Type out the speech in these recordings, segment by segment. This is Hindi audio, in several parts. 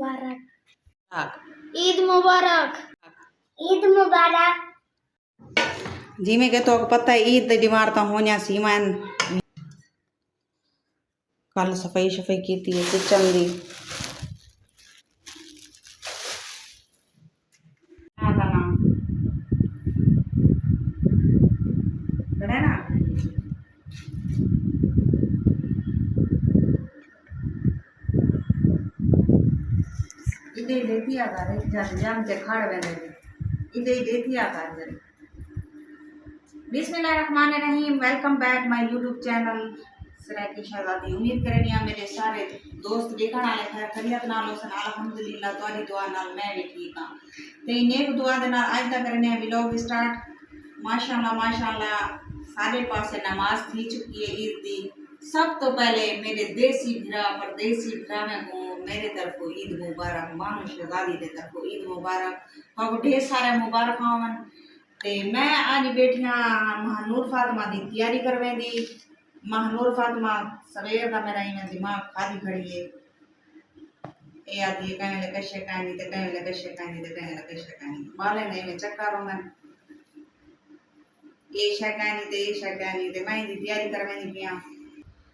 मुबारक। ईद मुबारक। ईद मुबारक। जी में के तो पता है ईद दी मारता होनिया सीमान कल सफाई सफाई की थी किचन दी बड़ा ना इधे देती आ कर जान जान के खाड़ बने इधे देती आ कर बिस्मिल्लाहिर्रहमानिर्रहीम। Welcome back my YouTube channel Saraiki Shahzadi. उम्मीद करनी मेरे सारे दोस्त देखने वाले खैर खैरियत नाल होसन अल्हम्दुलिल्लाह तुम्हारी दुआ नाल मैं भी ठीक हां ते नेक दुआ दे नाल आज तक करने व्लॉग स्टार्ट। माशाल्लाह सारे पासे नमाज थी चुकी है ईद दी। सब तो पहले मेरे देसी भरा परदेसी भरा में को मेरे तरफ ईद मुबारक मानो शहजादी दे तरफ ईद मुबारक और ढेर सारे मुबारक होवन। ते मैं आज बैठिया महानूर फातिमा की तैयारी करवेंदी। महानूर फातिमा सवेर का मेरा इवें दिमाग खाली खड़ी है ए आदि कहीं ले कशे कहानी ते कहीं ले कशे कहानी ते कहीं ले कशे कहानी बाले नहीं में चक्कर होंगे ये शकानी ते मैं दी तैयारी करवेंदी पिया।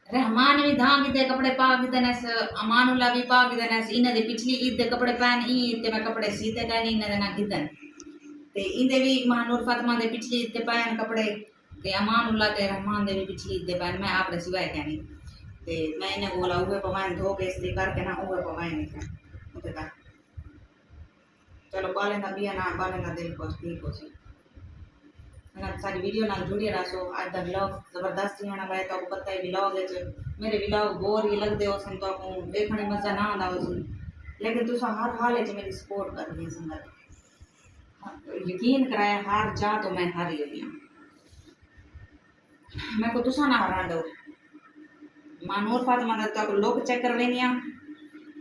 रहमान भी धां की कपड़े पा के देने से अमानुल्ला भी पा के देने से इन्हें दे पिछली ईद दे कपड़े पहन ईद ते मैं कपड़े सीते कहनी इन्हें देना किधन ते इंदे भी महानूर फातिमा दे पिछली ईद ते पहन कपड़े ते अमानुल्ला ते रहमान दे भी पिछली ईद दे पहन मैं आपने सिवाय कहनी ते मैं इन्हें बोला उहे पवान धो के इसलिए करके ना उहे पवान नहीं उते का चलो बाले ना बिया ना बाले ना दिल को ठीक हो सी ना सारी वीडियो नाल जुड़े रहो। आज दा व्लॉग जबरदस्त ही होना है तो आपको पता है व्लॉग है मेरे व्लॉग बोर ही लगदे हो सन तो आपको देखने मजा ना आंदा हो लेकिन तुसा हर हाल में मेरी सपोर्ट कर दी संगत यकीन कराया हार जा तो मैं हारी हुई हूँ मैं को तुसा ना हरा दो। महानूर फातिमा दा तो लोग चेक कर लेनिया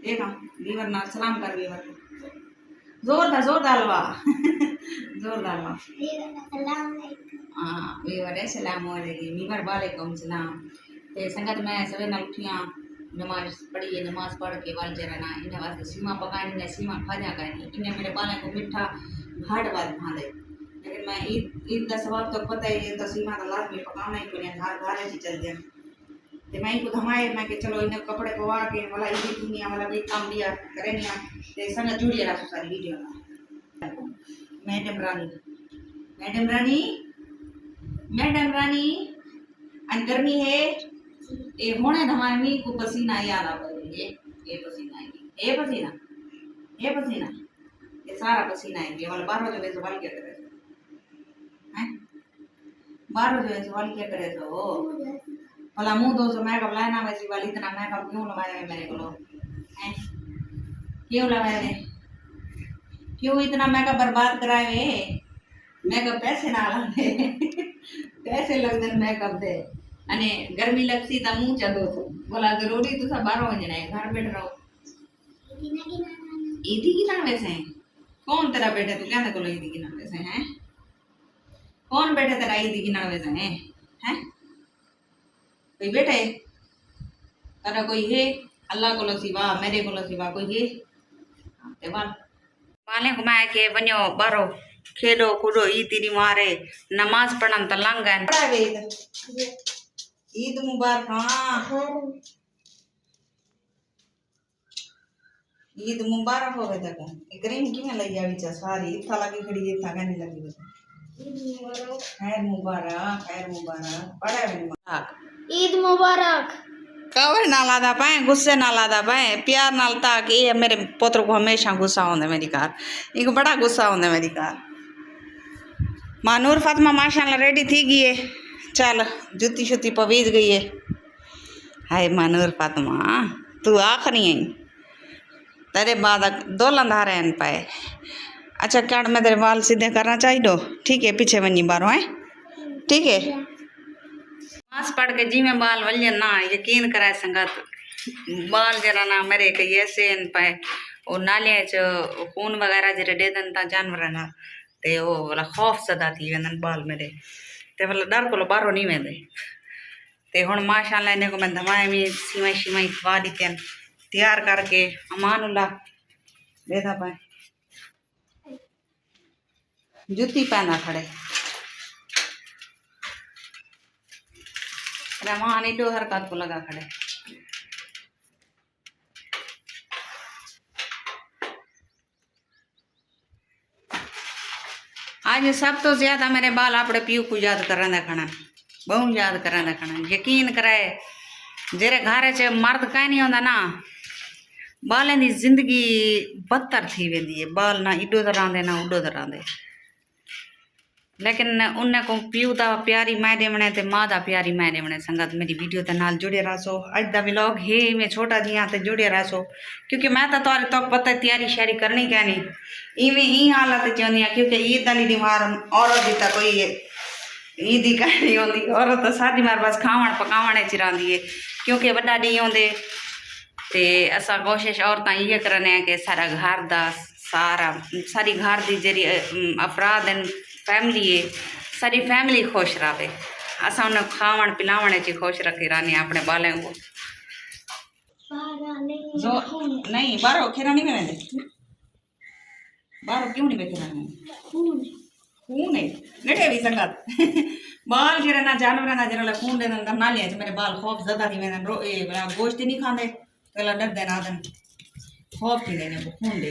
देखा वीवर ना सलाम कर वीवर जोर दालवा जोर दालवा हाँ वीवर सलाम वालेकुम वीवर वालेकुम सलाम। ते संगत मैं सवेर ना उठिया नमाज पढ़ी है नमाज पढ़ के वाल जरा ना इन्हें वास्ते सीमा पकानी ने सीमा खाजा करनी इन्हें मेरे बाले को मिठा घाट वाल भांदे लेकिन मैं ईद का सवाब तो पता ही है तो सीमा का लाजमी पकाना ही पड़े घर ही चल जाए ते मैं इनको धमाए मैं के चलो इन्हें कपड़े पवा के वाला ईद की वाला भी काम लिया करेनिया ते संग जुड़िए रहा सारी वीडियो ना। मैडम रानी अन गर्मी है ए होने धमाए मी को पसीना याद आ पड़े ये पसीना ये सारा पसीना है वाला 12 बजे सवाल क्या करे हैं 12 बजे सवाल क्या करे तो भला मुंह दो सो मेकअप लाना वैसी वाली इतना मेकअप क्यों लगाया है मेरे को हैं क्यों लगाया है क्यों इतना मेकअप बर्बाद कराए वे मेकअप पैसे ना लाते पैसे लगते मेकअप दे अने गर्मी लगती ता मुंह चदो बोला जरूरी तो सब 12 बजे है घर बैठ रहो ईदी की ना वैसे कौन तेरा बेटा तू क्या को ईदी की ना वैसे हैं कौन बेटा तेरा ईदी की ना वैसे हैं कोई बेटा है तेरा कोई है अल्लाह को सिवा मेरे को सिवा कोई है ते वाले घुमाए के बनो बारो खेलो कूदो ईद दी मारे नमाज पढ़न त लंघन ईद मुबारक। हाँ ईद मुबारक हो गए तक क्रीम किमें लगी आ विचा सारी इथा लगी खड़ी इथा कहने लगी खैर मुबारक पढ़े ईद मुबारक। कवर ना लादा पाए गुस्से ना लादा पाए प्यार नाल ताकि ये मेरे पुत्र को हमेशा गुस्सा होंदा मेरी कार इनको बड़ा गुस्सा होंदा मेरी कार। महानूर फातिमा माशाल्लाह रेडी थी गई है चल जूती शुती पवीज गई है। हाय महानूर फातिमा तू आखरी आई तेरे बाद 2 लंधारे हैं पाए अच्छा क्या मैं तेरे बाल सीधे करना चाहिए ठीक है पीछे वनी बारो है ठीक है मास पढ़ के जी में बाल वलियन ना यकीन कराए संगत बाल जरा ना मेरे कई ऐसे पाए और नाले च खून वगैरह जरा दे दन ता जानवर ना ते वो वाला खौफ सदा थी वेंदन बाल मेरे ते वाला डर को बारो नहीं वेंदे ते हुण माशाल्लाह इन्हें को मैं धमाए में सीमाई खवा दी तैयार करके अमानुल्ला बेदा पाए जूती पहना खड़े रहमान एडो हरकत को लगा खड़े। आज सब तो ज्यादा मेरे बाल अपने प्यू को याद कर देखना, बहुत याद कर देखना। यकीन करे जेरे घर च मर्द कहीं नहीं होंदा ना, बालें की जिंदगी बदतर थी वेंदी है। बाल ना इडो तरह दे ना उडो तरह दे, लेकिन उन्हें को प्यू दा प्यारी मैं देवने ते माँ दा प्यारी मैं देवने। संगत मेरी वीडियो के नाल जुड़े रहो। अज दा व्लॉग है मैं छोटा जिया ते जुड़े रहो, क्योंकि मैं तो तुहारे तक पता तैयारी श्यारी करनी कहनी इवें ही हालत चाहती हाँ। क्योंकि ईद वाली दीवार औरत की तो कोई ईद ही कहनी होंगी, औरत तो सारी मार बस खावण पकावण च रही है। क्योंकि वड्डा डी आउंदे ते असा कोशिश औरतां ये करने कि सारा घर दा सारी घर की जी अफराद फैमिली है, सारी फैमिली खुश रहे। असा उन्हें खावण पिलावण च खुश रखे रहने अपने बालें को। जो नहीं बारो खेरा नहीं में बारो क्यों नहीं बेखे खून है नड़े भी संगत बाल जरा ना जानवर ना जरा खून दे दें ना लिया मेरे बाल खौफ ज्यादा थी मैंने गोश्त नहीं खाते पहला डर देना खौफ थी देने खून दे